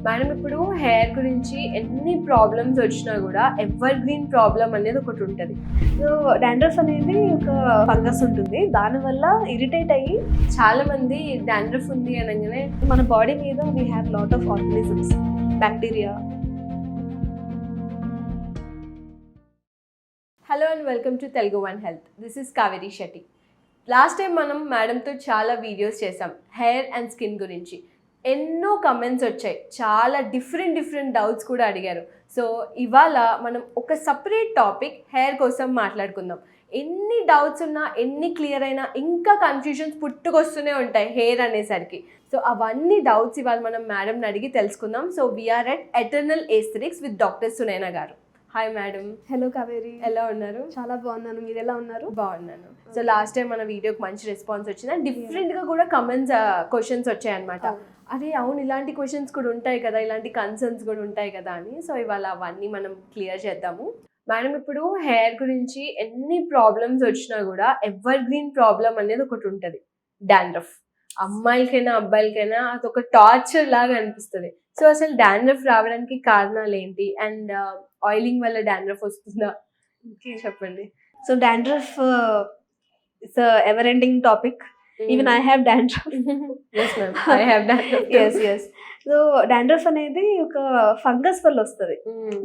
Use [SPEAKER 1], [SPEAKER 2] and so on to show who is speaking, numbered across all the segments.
[SPEAKER 1] Madam ఇప్పుడు hair గురించి ఎన్ని ప్రాబ్లమ్స్ వచ్చినా కూడా ఎవర్ గ్రీన్ ప్రాబ్లం అనేది ఒకటి ఉంటుంది.
[SPEAKER 2] సో డాండ్రఫ్ అనేది ఒక ఫంగస్ ఉంటుంది. దానివల్ల ఇరిటేట్ అయ్యి
[SPEAKER 1] చాలా మంది డాండ్రఫ్ ఉంది అనగానే
[SPEAKER 2] మన బాడీ మీద we have lot of organisms, bacteria.
[SPEAKER 1] Hello and welcome to Telugu one health. This is Kaveri Shetty. Last time మనం మేడంతో చాలా వీడియోస్ చేసాం హెయిర్ అండ్ స్కిన్ గురించి. ఎన్నో కమెంట్స్ వచ్చాయి, చాలా డిఫరెంట్ డౌట్స్ కూడా అడిగారు. సో ఇవాళ మనం ఒక సపరేట్ టాపిక్ హెయిర్ కోసం మాట్లాడుకుందాం. ఎన్ని డౌట్స్ ఉన్నా, ఎన్ని క్లియర్ అయినా ఇంకా కన్ఫ్యూజన్స్ పుట్టుకొస్తూనే ఉంటాయి హెయిర్ అనేసరికి. సో అవన్నీ డౌట్స్ ఇవాళ మనం మేడంని అడిగి తెలుసుకుందాం. So we're at Eternal Aesthetics with doctor Sunaina garu. Hi madam.
[SPEAKER 2] Hello Kaveri,
[SPEAKER 1] ఎలా ఉన్నారు?
[SPEAKER 2] చాలా బాగున్నాను, మీరు ఎలా ఉన్నారు?
[SPEAKER 1] బాగున్నాను. సో లాస్ట్ టైం మన వీడియోకి మంచి రెస్పాన్స్ వచ్చింది అండ్ డిఫరెంట్గా కూడా కమెంట్స్ క్వశ్చన్స్ వచ్చాయన్నమాట. అదే అవును, ఇలాంటి క్వశ్చన్స్ కూడా ఉంటాయి కదా, ఇలాంటి కన్సర్న్స్ కూడా ఉంటాయి కదా అని. సో ఇవాళ అవన్నీ మనం క్లియర్ చేద్దాము. మేడం ఇప్పుడు హెయిర్ గురించి ఎన్ని ప్రాబ్లమ్స్ వచ్చినా కూడా ఎవర్ గ్రీన్ ప్రాబ్లం అనేది ఒకటి ఉంటుంది, డాండ్రఫ్. అమ్మాయిలకైనా అబ్బాయిలకైనా అదొక టార్చర్ లాగా అనిపిస్తుంది. సో అసలు డాండ్రఫ్ రావడానికి కారణాలు ఏంటి అండ్ ఆయిలింగ్ వల్ల డాండ్రఫ్ వస్తుందా చెప్పండి.
[SPEAKER 2] So dandruff it's ever ending topic. Even I have dandruff.
[SPEAKER 1] Yes ma'am, I have dandruff.
[SPEAKER 2] yes. So dandruff అనేది ఒక ఫంగస్ వల్ల వస్తుంది.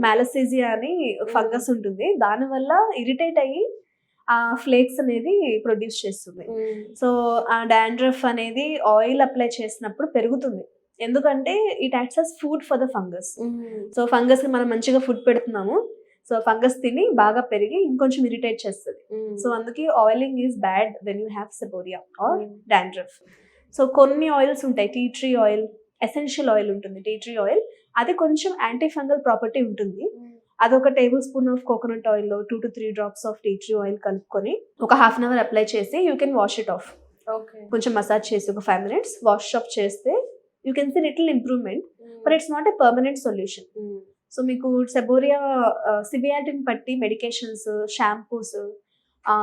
[SPEAKER 2] మ్యాలసీజియా అని ఫంగస్ ఉంటుంది. దానివల్ల ఇరిటేట్ అయ్యి ఆ ఫ్లేక్స్ అనేది ప్రొడ్యూస్ చేస్తుంది. సో ఆ డాండ్రఫ్ అనేది ఆయిల్ అప్లై చేసినప్పుడు పెరుగుతుంది. ఎందుకంటే it acts as food for the fungus. So fungus కి మనం మంచిగా ఫుడ్ పెడుతున్నాము, సో ఫంగస్ తిని బాగా పెరిగి ఇంకొంచెం ఇరిటేట్ చేస్తుంది. సో అందుకే oiling is bad when you have seborrhea or dandruff. So కొన్ని ఆయిల్స్ ఉంటాయి, tea tree oil, essential oil ఉంటుంది. టీ ట్రీ ఆయిల్ అది కొంచెం యాంటీ ఫంగల్ ప్రాపర్టీ ఉంటుంది. అదొక టేబుల్ స్పూన్ ఆఫ్ కోకోనట్ ఆయిల్లో 2 to 3 drops of tea tree oil కలుపుకొని ఒక హాఫ్ అన్ అవర్ అప్లై చేసి you can wash it off. కొంచెం మసాజ్ చేసి ఒక 5 minutes వాష్ ఆఫ్ చేస్తే you can see little improvement, but it's not a permanent solution. So మీకు seborrhea సివియారిటీని బట్టి మెడికేషన్స్, షాంపూస్,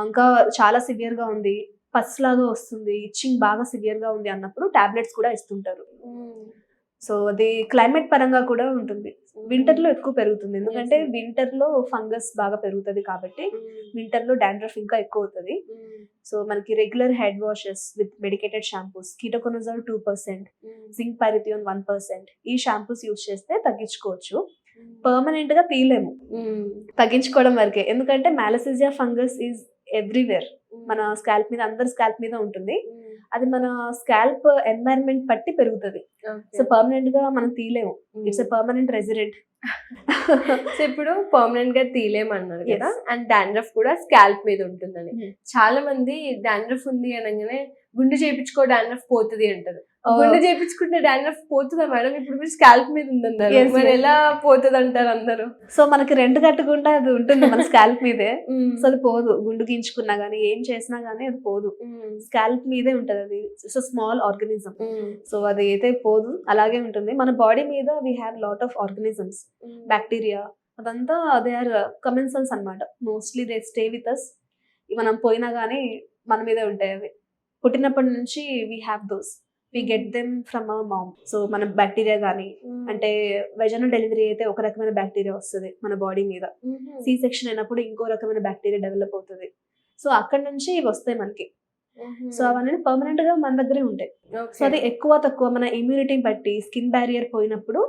[SPEAKER 2] ఇంకా చాలా సివియర్గా ఉంది, పస్ లాగా వస్తుంది, ఇచ్చింగ్ బాగా సివియర్గా ఉంది అన్నప్పుడు టాబ్లెట్స్ కూడా ఇస్తుంటారు. సో అది క్లైమేట్ పరంగా కూడా ఉంటుంది. వింటర్లో ఎక్కువ పెరుగుతుంది, ఎందుకంటే వింటర్లో ఫంగస్ బాగా పెరుగుతుంది కాబట్టి వింటర్లో డాండ్రఫ్ ఇంకా ఎక్కువ అవుతుంది. సో మనకి regular head washes with medicated shampoos, ketoconazole 2%, zinc pyrithione 1%, ఈ షాంపూస్ యూజ్ చేస్తే తగ్గించుకోవచ్చు. పర్మనెంట్ గా తీయలేము, తగ్గించుకోవడం వరకే. ఎందుకంటే మ్యాలసీజియా ఫంగస్ ఈజ్ ఎవ్రీవేర్, మన స్కాల్ప్ మీద, అందరి స్కాల్ప్ మీద ఉంటుంది. అది మన స్కాల్ప్ ఎన్వైరన్మెంట్ బట్టి పెరుగుతుంది. సో పర్మనెంట్ గా మనం తీయలేము, ఇట్స్ ఎ పర్మనెంట్ రెసిడెంట్.
[SPEAKER 1] సో ఇప్పుడు పర్మనెంట్ గా తీయలేమన్నారు కదా, అండ్ డాండ్రఫ్ కూడా స్కాల్ప్ మీద ఉంటుందని. చాలా మంది డాండ్రఫ్ ఉంది అనగానే గుండు చేయించుకో డాండ్రఫ్ పోతుంది అంటారు. గుండు చేయించుకుంటే డాండ్రఫ్ పోతుందా మేడం? ఇప్పుడు మీరు స్కాల్ప్ మీద ఉందన్నారు, మరి ఎలా పోతుంది అంటారు అందరూ.
[SPEAKER 2] సో మనకి రెండు కట్టకుండా అది ఉంటుంది మన స్కాల్ప్ మీదే. సో అది పోదు, గుండు గీంచుకున్నా గానీ ఏం చేసినా గానీ అది పోదు, స్కాల్ప్ మీదే ఉంటది. అది సో స్మాల్ ఆర్గానిజం, సో అది అయితే పోదు, అలాగే ఉంటుంది. మన బాడీ మీద we have lot of organisms, bacteria, అదంతా దే ఆర్ కమెన్సల్స్ అన్నమాట. Mostly they stay with us. మనం పోయినా గానీ మన మీదే ఉంటాయి అవి. పుట్టినప్పటి నుంచి we have those, we get them from our mom. So మన బ్యాక్టీరియా కానీ, అంటే వెజనల్ డెలివరీ అయితే ఒక రకమైన బ్యాక్టీరియా వస్తుంది మన బాడీ మీద, సి సెక్షన్ అయినప్పుడు ఇంకో రకమైన బ్యాక్టీరియా డెవలప్ అవుతుంది. సో అక్కడ నుంచి ఇవి వస్తాయి మనకి. సో అవన్నీ పర్మనెంట్ గా మన దగ్గరే ఉంటాయి. సో అది ఎక్కువ తక్కువ మన ఇమ్యూనిటీని బట్టి, స్కిన్ బ్యారియర్ పోయినప్పుడు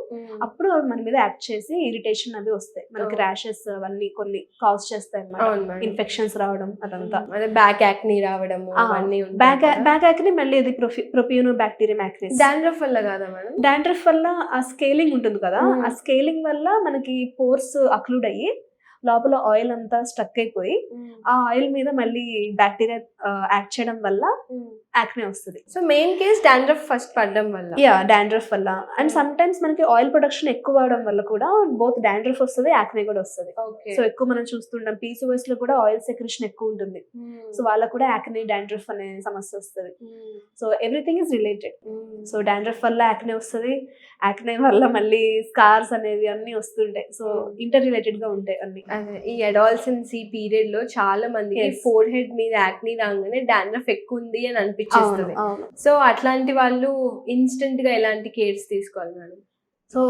[SPEAKER 2] అప్పుడు అవి మన మీద యాక్ట్ చేసి ఇరిటేషన్ అవి వస్తాయి. మనకి ర్యాషెస్ అవన్నీ కొన్ని కాజ్ చేస్తాయి అన్నమాట, ఇన్ఫెక్షన్స్ రావడం అదంతా.
[SPEAKER 1] బ్యాక్ యాక్ని రావడం,
[SPEAKER 2] బ్యాక్ యాక్ని మళ్ళీ ఇది ప్రొపియోనోబాక్టీరియం యాక్నిస్.
[SPEAKER 1] డాండ్రఫ్ వల్ల కాదా మేడం?
[SPEAKER 2] డాండ్రఫ్ వల్ల ఆ స్కేలింగ్ ఉంటుంది కదా, ఆ స్కేలింగ్ వల్ల మనకి పోర్స్ అక్లూడ్ అయ్యి లోపల ఆయిల్ అంతా స్ట్రక్ అయిపోయి ఆ ఆయిల్ మీద మళ్ళీ బ్యాక్టీరియా యాక్ట్ చేయడం వల్ల యాక్నే వస్తుంది.
[SPEAKER 1] So main case dandruff first పడడం వల్ల,
[SPEAKER 2] డాండ్రఫ్ వల్ల. అండ్ సమ్ టైమ్స్ మనకి ఆయిల్ ప్రొడక్షన్ ఎక్కువ అవడం వల్ల కూడా బోత్ డాండ్రఫ్ వస్తుంది, యాక్నే కూడా వస్తుంది. సో ఎక్కువ మనం చూస్తుంటాం PCOS లో కూడా ఆయిల్ సెక్రెషన్ ఎక్కువ ఉంటుంది. సో వాళ్ళకు కూడా యాక్నే, డాండ్రఫ్ అనే సమస్య వస్తుంది. So everything is related. So dandruff వల్ల యాక్నే వస్తుంది, యాక్నే వల్ల మళ్ళీ స్కార్స్ అనేది అన్ని వస్తుంటాయి. సో ఇంటర్ రిలేటెడ్ గా ఉంటాయి అన్ని.
[SPEAKER 1] ఈ అడాలసెన్సీ పీరియడ్ లో చాలా మందికి ఫోర్ హెడ్ మీద యాక్ని రాగానే డాండ్రఫ్ ఎక్కువ ఉంది అని అనిపించేస్తుంది. సో అట్లాంటి వాళ్ళు ఇన్స్టెంట్ గా ఎలాంటి కేర్స్ తీసుకోవాలి మేడం?
[SPEAKER 2] సో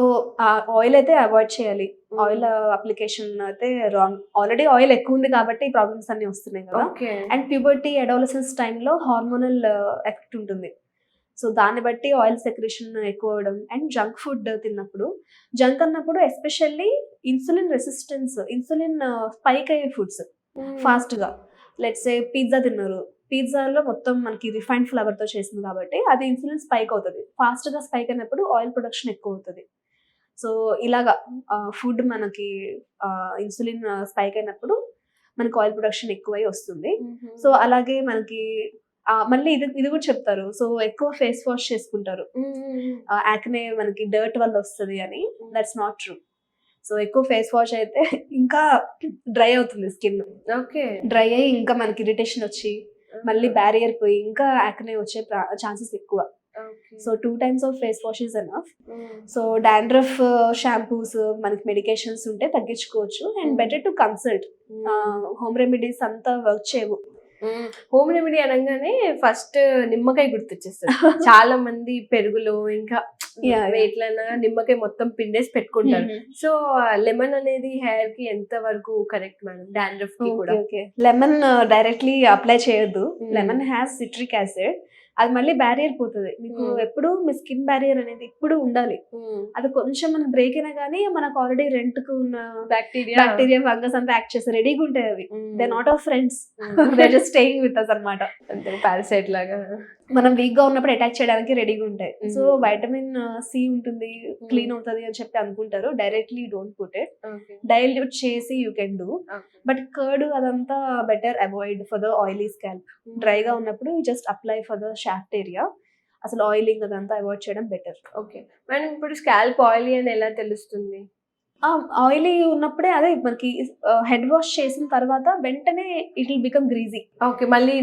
[SPEAKER 2] ఆ ఆయిల్ అయితే అవాయిడ్ చేయాలి. ఆయిల్ అప్లికేషన్ అయితే రాంగ్. ఆల్రెడీ ఆయిల్ ఎక్కువ ఉంది కాబట్టి ప్రాబ్లమ్స్ అన్ని వస్తున్నాయి కదా.
[SPEAKER 1] ఓకే.
[SPEAKER 2] అండ్ ప్యూబర్టీ అడాలసెన్స్ టైంలో హార్మోనల్ ఎఫెక్ట్ ఉంటుంది. సో దాన్ని బట్టి ఆయిల్ సెక్రేషన్ ఎక్కువ అవ్వడం అండ్ జంక్ ఫుడ్ తిన్నప్పుడు, జంక్ అన్నప్పుడు especially insulin resistance, insulin spike అయ్యే ఫుడ్స్ ఫాస్ట్గా. లెట్స్ సే పిజ్జా తిన్నారు, పిజ్జాలో మొత్తం మనకి రిఫైన్డ్ ఫ్లవర్తో చేసింది కాబట్టి అది ఇన్సులిన్ స్పైక్ అవుతుంది. ఫాస్ట్గా స్పైక్ అయినప్పుడు ఆయిల్ ప్రొడక్షన్ ఎక్కువ అవుతుంది. సో ఇలాగా ఫుడ్ మనకి ఇన్సులిన్ స్పైక్ అయినప్పుడు మనకి ఆయిల్ ప్రొడక్షన్ ఎక్కువై వస్తుంది. సో అలాగే మనకి మళ్ళీ ఇది కూడా చెప్తారు. సో ఎక్కువ ఫేస్ వాష్ చేసుకుంటారు, యాక్నే మనకి డర్ట్ వల్ల వస్తుంది అని. That's not true. సో ఎక్కువ ఫేస్ వాష్ అయితే ఇంకా డ్రై అవుతుంది స్కిన్.
[SPEAKER 1] ఓకే.
[SPEAKER 2] డ్రై అయ్యి ఇంకా మనకి ఇరిటేషన్ వచ్చి మళ్ళీ బ్యారియర్ పోయి ఇంకా యాక్నే వచ్చే ఛాన్సెస్ ఎక్కువ. So 2 times of face wash is enough. So dandruff shampoos మనకి మెడికేషన్స్ ఉంటే తగ్గించుకోవచ్చు. And better to consult. Home remedies అంతా వర్క్ చేయవు.
[SPEAKER 1] హోమ్ రెమెడీ అనగానే ఫస్ట్ నిమ్మకాయ గుర్తొచ్చేస్తుంది. చాలా మంది పెరుగులో ఇంకా వేట్లైనా నిమ్మకాయ మొత్తం పిండేసి పెట్టుకుంటారు. సో లెమన్ అనేది హెయిర్ కి ఎంత వరకు కరెక్ట్ మేడం? డాండ్రఫ్ కి కూడా
[SPEAKER 2] లెమన్ డైరెక్ట్లీ అప్లై చేయొద్దు. Lemon has citric acid. అది మళ్ళీ బ్యారియర్ పోతుంది మీకు. ఎప్పుడు మీ స్కిన్ బ్యారియర్ అనేది ఇప్పుడు ఉండాలి. అది కొంచెం మనకు బ్రేక్ అయినా కానీ మనకు ఆల్రెడీ రెంట్ కు ఉన్న బ్యాక్టీరియా ఫంగస్ అంతా యాక్ట్ చేస్తారు, రెడీగా ఉంటాయి అవి. They not our friends, they just staying with us అన్నమాట.
[SPEAKER 1] పారాసైట్ లాగా
[SPEAKER 2] మనం వీక్ గా ఉన్నప్పుడు అటాక్ చేయడానికి రెడీగా ఉంటాయి. సో వైటమిన్ సి ఉంటుంది, క్లీన్ అవుతుంది అని చెప్పి అనుకుంటారు. Directly don't put it, dilute చేసి you can do. But curd అదంతా better avoid for the oily scalp. డ్రైగా ఉన్నప్పుడు just apply for the shaft area. అసలు ఆయిలింగ్ అదంతా అవాయిడ్ చేయడం బెటర్.
[SPEAKER 1] ఓకే మేడం, ఇప్పుడు స్కాల్ప్ ఆయిలీ అని ఎలా తెలుస్తుంది?
[SPEAKER 2] ఆయిలీ ఉన్నప్పుడే అదే మనకి హెడ్ వాష్ చేసిన తర్వాత వెంటనే it will become greasy.
[SPEAKER 1] Okay, మళ్ళీ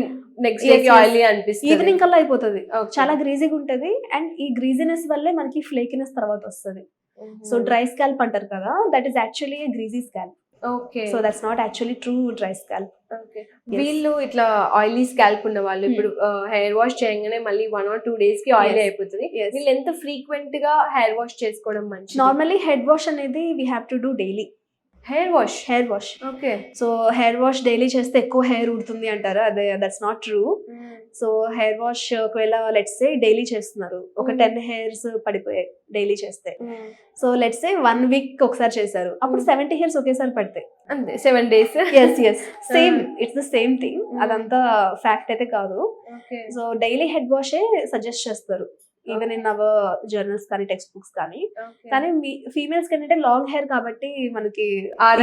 [SPEAKER 1] నెక్స్ట్ డే ఆయిలీ అనిపిస్తుంది,
[SPEAKER 2] ఈవినింగ్ కల్లా అయిపోతుంది. చాలా గ్రీజీగా ఉంటది. అండ్ ఈ గ్రీజీనెస్ వల్లే మనకి ఫ్లేకినెస్ తర్వాత వస్తుంది. సో డ్రై స్కాల్ప్ అంటారు కదా, that is actually greasy scalp.
[SPEAKER 1] Okay,
[SPEAKER 2] so that's not actually true dry scalp.
[SPEAKER 1] Okay, వీళ్ళు ఇట్లా ఆయిలీ స్కాల్ప్ ఉన్న వాళ్ళు ఇప్పుడు హెయిర్ వాష్ చేయగానే మళ్ళీ 1 or 2 days కి ఆయిల్ అయిపోతుంది. వీళ్ళు ఎంత ఫ్రీక్వెంట్ గా హెయిర్ వాష్ చేసుకోవడం మంచిది?
[SPEAKER 2] నార్మల్లీ హెడ్ వాష్ అనేది we have to do daily.
[SPEAKER 1] Hair wash
[SPEAKER 2] okay. So hair wash daily చేస్తే ఎక్కువ హెయిర్ ఉడుతుంది అంటారు, అదే that's not true. So hair wash ఒకవేళ లెట్స్ సే డైలీ చేస్తున్నారు, ఒక 10 hairs పడిపోయాయి డైలీ చేస్తే. సో లెట్స్ సే 1 week ఒకసారి చేశారు, అప్పుడు 70 hairs ఒకేసారి పడతాయి
[SPEAKER 1] అంతే 7 days.
[SPEAKER 2] Yes same, it's the same thing. అదంతా ఫ్యాక్ట్ అయితే కాదు. సో డైలీ హెడ్ వాషే సజెస్ట్ చేస్తారు ఈవెన్ ఇన్ అవర్ జర్నల్స్ కానీ టెక్స్ట్ బుక్స్ కానీ. కానీ ఫీమేల్స్ కి ఏంటంటే లాంగ్ హెయిర్ కాబట్టి మనకి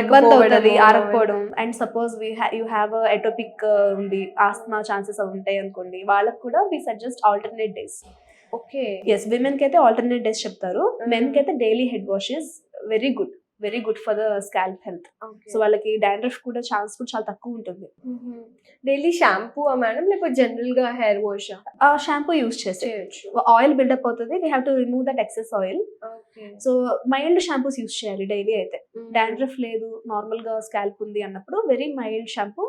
[SPEAKER 2] ఇబ్బంది అవుతుంది ఆరకపోవడం. And suppose you have atopic ఉంది, ఆస్మా ఛాన్సెస్ ఉంటాయి అనుకోండి, వాళ్ళకి కూడా we suggest alternate days.
[SPEAKER 1] Okay,
[SPEAKER 2] yes, women కి అయితే ఆల్టర్నేట్ డేస్ చెప్తారు. మెన్ కి అయితే daily head wash is very good for the scalp health. So వాళ్ళకి డాండ్రఫ్ కూడా ఛాన్స్ కూడా చాలా తక్కువ ఉంటుంది.
[SPEAKER 1] డైలీ షాంపూ మేడం లేకపోతే జనరల్ గా హెయిర్ వాష్?
[SPEAKER 2] షాంపూ యూస్ చేయొచ్చు. ఆయిల్ బిల్డప్ అవుతుంది, we have to remove that excess oil. So mild shampoos use చేయాలి డైలీ అయితే. డాండ్రఫ్ లేదు, నార్మల్ గా స్కాల్ప్ ఉంది అన్నప్పుడు వెరీ మైల్డ్ షాంపూ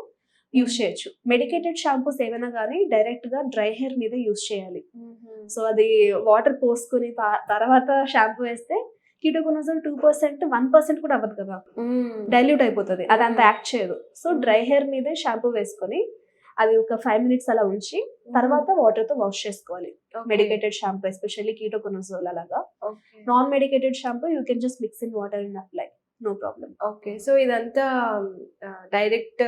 [SPEAKER 2] యూస్ చేయొచ్చు. మెడికేటెడ్ షాంపూస్ ఏమైనా కానీ డైరెక్ట్ గా డ్రై హెయిర్ మీద యూస్ చేయాలి. సో అది వాటర్ పోసుకుని తర్వాత షాంపూ వేస్తే కీటోకొనజోల్ 2%, 1% కూడా అవ్వదు కదా, డైల్యూట్ అయిపోతుంది, అది అంత యాక్ట్ చేయదు. సో డ్రై హెయిర్ మీదే షాంపూ వేసుకొని అది ఒక 5 minutes అలా ఉంచి తర్వాత వాటర్ తో వాష్ చేసుకోవాలి. మెడికేటెడ్ షాంపూ ఎస్పెషల్లీ కీటోకొనజోల్ అలాగా. Non medicated shampoo you can just mix in water and apply, no problem.
[SPEAKER 1] Okay, so ఇదంతా డైరెక్ట్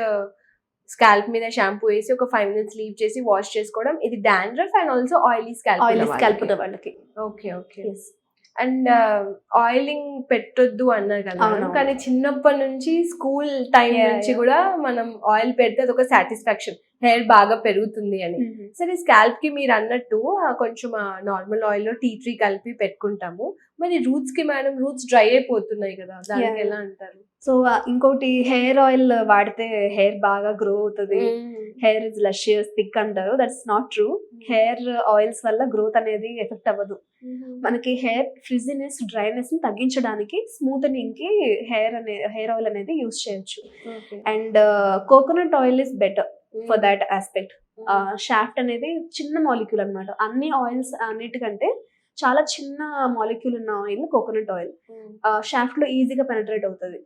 [SPEAKER 1] స్కాల్ప్ మీద షాంపూ వేసి ఒక 5 minutes లీవ్ చేసి వాష్ చేసుకోవడం. ఇది dandruff and also oily scalp ఉన్న వాళ్ళకి. ఓకే. అండ్ ఆయిలింగ్ పెట్టొద్దు అన్నారు కదా, కానీ చిన్నప్పటి నుంచి స్కూల్ టైం నుంచి కూడా మనం ఆయిల్ పెడితే అదొక సాటిస్ఫాక్షన్, హెయిర్ బాగా పెరుగుతుంది అని. సరే, స్కాల్ప్ కి మీరు అన్నట్టు కొంచెం నార్మల్ ఆయిల్ లో టీ ట్రీ కలిపి పెట్టుకుంటాము. మరి రూట్స్ కి మేడం, రూట్స్ డ్రై అయిపోతున్నాయి కదా, దానికి ఎలా అంటారు?
[SPEAKER 2] సో ఇంకోటి, హెయిర్ ఆయిల్ వాడితే హెయిర్ బాగా గ్రో అవుతుంది, హెయిర్ ఇస్ లషియస్ థిక్ అంటారు. That's not true. Hair oils వల్ల గ్రోత్ అనేది ఎఫెక్ట్ అవ్వదు. మనకి హెయిర్ ఫ్రిజినెస్, డ్రైనెస్ ని తగ్గించడానికి స్మూతనింగ్ కి హెయిర్ ఆయిల్ అనేది యూస్ చేయొచ్చు. And coconut oil is better for that aspect. Shaft అనేది చిన్న మాలిక్యూల్ అన్నమాట. అన్ని ఆయిల్స్ అన్నిటికంటే చాలా చిన్న మాలిక్యూల్ ఉన్న ఆయిల్ కోకోనట్ ఆయిల్ షాఫ్ట్ లో ఈజీగా పెనట్రేట్ అవుతుంది.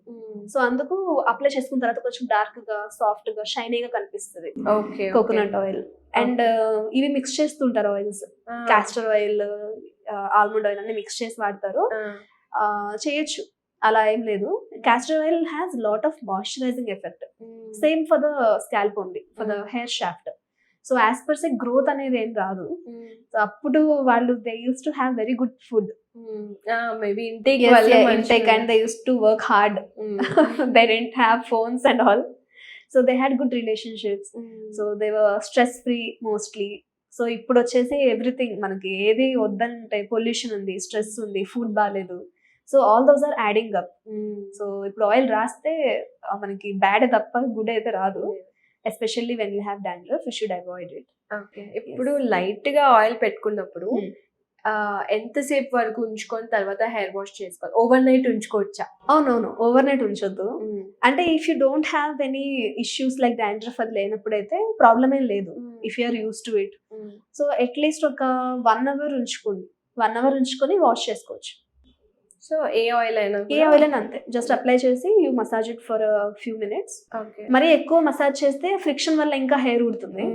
[SPEAKER 2] సో అందుకు అప్లై చేసుకున్న తర్వాత కొంచెం డార్క్ గా సాఫ్ట్ గా షైనీగా కనిపిస్తుంది కోకోనట్ ఆయిల్. అండ్ ఇవి మిక్స్ చేస్తుంటారు oils, castor oil, almond oil అన్ని మిక్స్ చేసి వాడతారు. చేయొచ్చు, అలా ఏం లేదు. Castor oil has lot of moisturising effect, same for the scalp only, for the hair shaft. So as per say growth అనేది ఏం రాదు. సో అప్పుడు వాళ్ళు they use to have very good food,
[SPEAKER 1] maybe intake
[SPEAKER 2] and they used to work hard. They didn't have phones and all, so they had good relationships. So they were stress free mostly. So ఇప్పుడు వచ్చేసి everything మనకి ఏది వద్దంటే pollution ఉంది, stress ఉంది, food బాగాలేదు. So all those are adding up. So ఇప్పుడు oil రాస్తే మనకి బ్యాడ్ తప్ప గుడ్ అయితే రాదు. Especially when you have dandruff you should avoid it.
[SPEAKER 1] Okay, ఇప్పుడు లైట్ గా ఆయిల్ పెట్టుకున్నప్పుడు ఎంతసేపు వరకు ఉంచుకొని తర్వాత హెయిర్ వాష్ చేసుకోవాలి? ఓవర్ నైట్ ఉంచుకోవచ్చా?
[SPEAKER 2] అవునవును, ఓవర్ నైట్ ఉంచొద్దు. అంటే if you don't have any issues like dandruff అది లేనప్పుడైతే ప్రాబ్లం ఏం లేదు, if you're use to it. So at least ఒక 1 hour ఉంచుకోండి, 1 hour ఉంచుకొని వాష్ చేసుకోవచ్చు.
[SPEAKER 1] సో ఏ ఆయిల్ అయినా
[SPEAKER 2] అంతే, జస్ట్ అప్లై చేసి you massage it for few minutes. మరి ఎక్కువ మసాజ్ చేస్తే ఫ్రిక్షన్ వల్ల ఇంకా హెయిర్ ఊడుతుంది.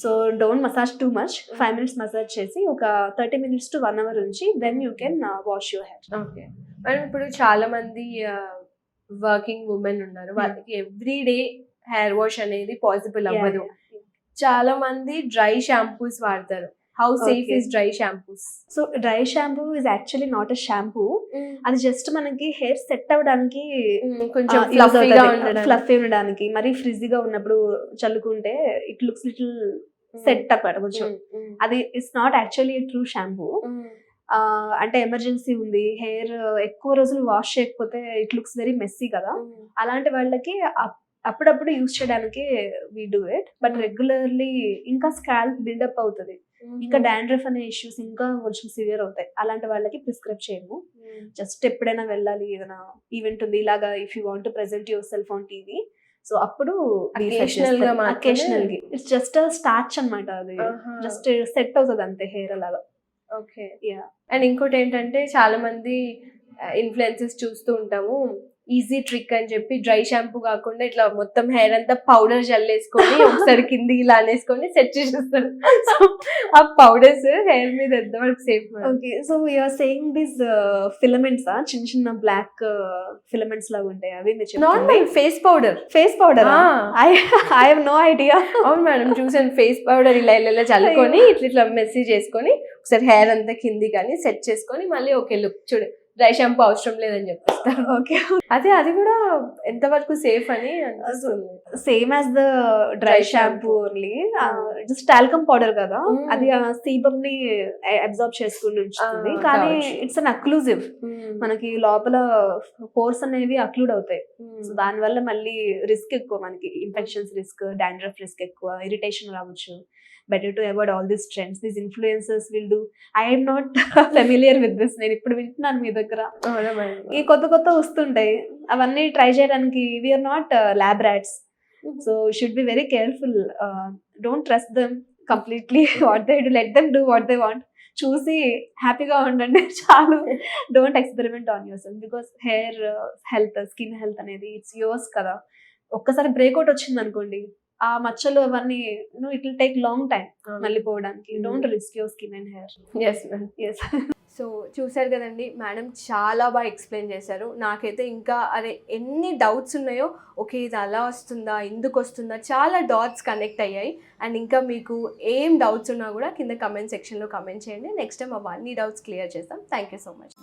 [SPEAKER 2] So don't massage too much. 5 minutes massage చేసి ఒక 30 minutes to 1 hour ఉంచి then you can wash your hair.
[SPEAKER 1] Okay, మరి ఇప్పుడు చాలా మంది వర్కింగ్ ఉమెన్ ఉన్నారు, వాళ్ళకి ఎవ్రీ డే హెయిర్ వాష్ అనేది పాసిబుల్ అవ్వదు. చాలా మంది డ్రై షాంపూస్ వాడతారు. How safe is dry shampoos?
[SPEAKER 2] So dry shampoo is actually not a shampoo. అది జస్ట్ మనకి హెయిర్ సెట్ అవ్వడానికి,
[SPEAKER 1] కొంచెం
[SPEAKER 2] ఫ్లఫీ ఉండడానికి. మరి ఫ్రిజీగా ఉన్నప్పుడు చల్లుకుంటే ఇట్ లుక్స్ లిటిల్ సెట్ అన్నమాట కొంచెం. అది it's not actually true shampoo. అంటే ఎమర్జెన్సీ ఉంది, హెయిర్ ఎక్కువ రోజులు వాష్ చేయకపోతే ఇట్ లుక్స్ వెరీ మెస్సీ కదా, అలాంటి వాళ్ళకి అప్పుడప్పుడు యూజ్ చేయడానికి we do it. But regularly ఇంకా స్కాల్ప్ బిల్డప్ అవుతుంది, ఇంకా డాండ్రఫ్ అనే ఇష్యూస్ ఇంకా కొంచెం సివియర్ అవుతాయి. అలాంటి వాళ్ళకి ప్రిస్క్రైబ్ చేయము. జస్ట్ ఎప్పుడైనా వెళ్ళాలి, ఏదైనా ఈవెంట్ ఉంది ఇలాగా, if you want to present your self on TV, so అప్పుడు అకేషనల్గా ఇట్స్ జస్ట్ స్టార్చ్ అన్నమాట. అది జస్ట్ సెట్ అవుతుంది అంతే హెయిర్ అలాగా.
[SPEAKER 1] ఓకే, అండ్ ఇంకోటి ఏంటంటే చాలా మంది ఇన్ఫ్లుయెన్సెస్ చూస్తూ ఉంటాము, ఈజీ ట్రిక్ అని చెప్పి డ్రై షాంపూ కాకుండా ఇట్లా మొత్తం హెయిర్ అంతా పౌడర్ జల్లేసుకొని ఒకసారి కింది ఇలా అనేసుకొని సెట్ చేసేస్తారు. సో ఆ పౌడర్స్ హెయిర్ మీద ఎంతవరకు safe?
[SPEAKER 2] Okay, so you are saying this filaments, చిన్న చిన్న బ్లాక్ ఫిలమెంట్స్ లాగా ఉంటాయి అవి
[SPEAKER 1] normal face powder?
[SPEAKER 2] I have no idea.
[SPEAKER 1] అవును మేడం, చూసాను. ఫేస్ పౌడర్ ఇలా ఇలా చల్లుకొని ఇట్లా మెస్సీ చేసుకొని ఒకసారి హెయిర్ అంతా కింది కానీ సెట్ చేసుకొని మళ్ళీ ఓకే లుక్ చూడు, డ్రై షాంపూ అవసరం లేదని చెప్పేస్తారు.
[SPEAKER 2] ఓకే,
[SPEAKER 1] అది కూడా ఎంతవరకు సేఫ్ అని అనిపిస్తుంది?
[SPEAKER 2] Same as the dry shampoo only, just talcum powder కదా, అది ఆ సీబమ్ ని అబ్జార్బ్ చేసుకుని ఉంచుతుంది. కానీ ఇట్స్ అన్ అక్లూజివ్, మనకి లోపల పోర్స్ అనేవి అక్లూడ్ అవుతాయి. సో దానివల్ల మళ్ళీ రిస్క్ ఎక్కువ, మనకి ఇన్ఫెక్షన్స్ రిస్క్, డాండ్రఫ్ రిస్క్ ఎక్కువ, ఇరిటేషన్ రావచ్చు. Better to avoid all these trends. These influencers will do. I am not familiar with this. నేను ఇప్పుడు వింటున్నాను మీ దగ్గర. ఈ కొత్త వస్తుంటాయి, అవన్నీ ట్రై చేయడానికి we are not lab rats. So should be very careful. Don't trust them completely. What they do, let them do what they want. చూసి హ్యాపీగా ఉండండి చాలు. డోంట్ ఎక్స్పెరిమెంట్ ఆన్ యువర్ సెల్ఫ్, because hair health, skin health అనేది it's yours కదా. ఒక్కసారి breakout వచ్చింది అనుకోండి, ఆ మచ్చలు అవన్నీ it will take long time మళ్ళీ పోవడానికి. Don't risk your skin and hair.
[SPEAKER 1] Yes. So చూసారు కదండి, మేడం చాలా బాగా ఎక్స్ప్లెయిన్ చేశారు. నాకైతే ఇంకా అదే ఎన్ని డౌట్స్ ఉన్నాయో, ఓకే ఇది అలా వస్తుందా, ఎందుకు వస్తుందా, చాలా డాట్స్ కనెక్ట్ అయ్యాయి. అండ్ ఇంకా మీకు ఏం డౌట్స్ ఉన్నా కూడా కింద కమెంట్ సెక్షన్లో కమెంట్ చేయండి. నెక్స్ట్ టైం అవన్నీ డౌట్స్ క్లియర్ చేస్తాం. Thank you so much.